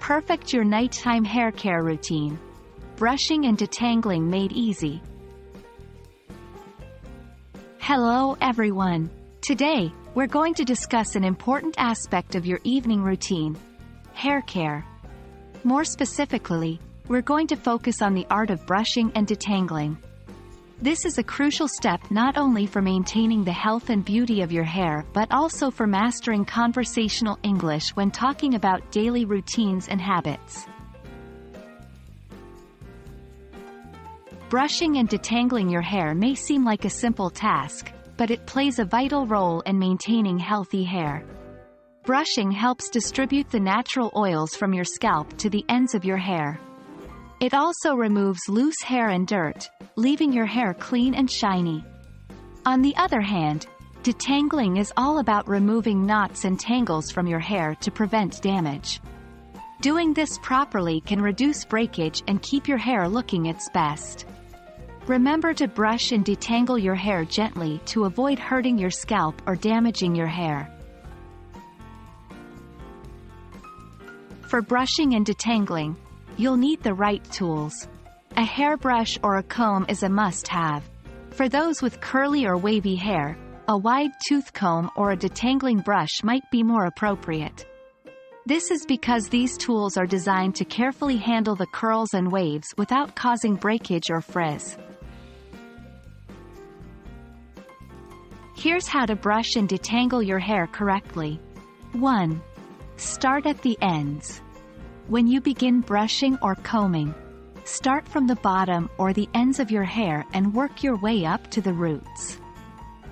Perfect your nighttime hair care routine. Brushing and detangling made easy. Hello everyone. Today, we're going to discuss an important aspect of your evening routine: hair care. More specifically, we're going to focus on the art of brushing and detangling. This is a crucial step not only for maintaining the health and beauty of your hair but also for mastering conversational English when talking about daily routines and habits. Brushing and detangling your hair may seem like a simple task, but it plays a vital role in maintaining healthy hair. Brushing helps distribute the natural oils from your scalp to the ends of your hair. It also removes loose hair and dirt, leaving your hair clean and shiny. On the other hand, detangling is all about removing knots and tangles from your hair to prevent damage. Doing this properly can reduce breakage and keep your hair looking its best. Remember to brush and detangle your hair gently to avoid hurting your scalp or damaging your hair. For brushing and detangling, you'll need the right tools. A hairbrush or a comb is a must-have. For those with curly or wavy hair, a wide tooth comb or a detangling brush might be more appropriate. This is because these tools are designed to carefully handle the curls and waves without causing breakage or frizz. Here's how to brush and detangle your hair correctly. 1. Start at the ends. When you begin brushing or combing, start from the bottom or the ends of your hair and work your way up to the roots.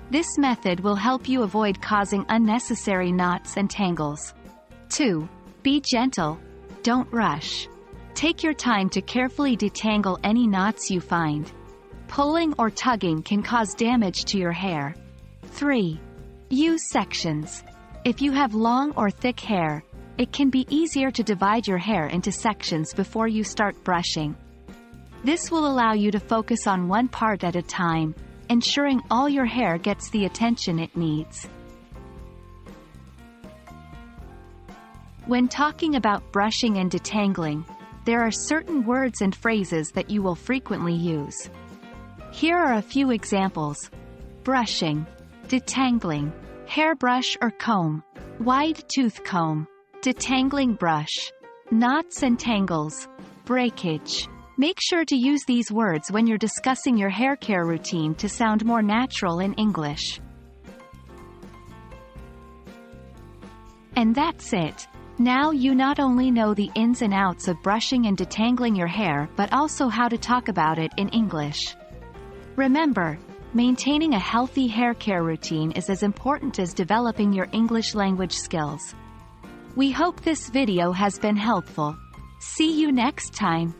This method will help you avoid causing unnecessary knots and tangles. 2. Be gentle. Don't rush. Take your time to carefully detangle any knots you find. Pulling or tugging can cause damage to your hair. 3. Use sections. If you have long or thick hair, it can be easier to divide your hair into sections before you start brushing. This will allow you to focus on one part at a time, ensuring all your hair gets the attention it needs. When talking about brushing and detangling, there are certain words and phrases that you will frequently use. Here are a few examples: brushing, detangling, hairbrush or comb, wide tooth comb, detangling brush, knots and tangles, breakage. Make sure to use these words when you're discussing your hair care routine to sound more natural in English. And that's it. Now you not only know the ins and outs of brushing and detangling your hair but also how to talk about it in English. Remember, maintaining a healthy hair care routine is as important as developing your English language skills. We hope this video has been helpful. See you next time.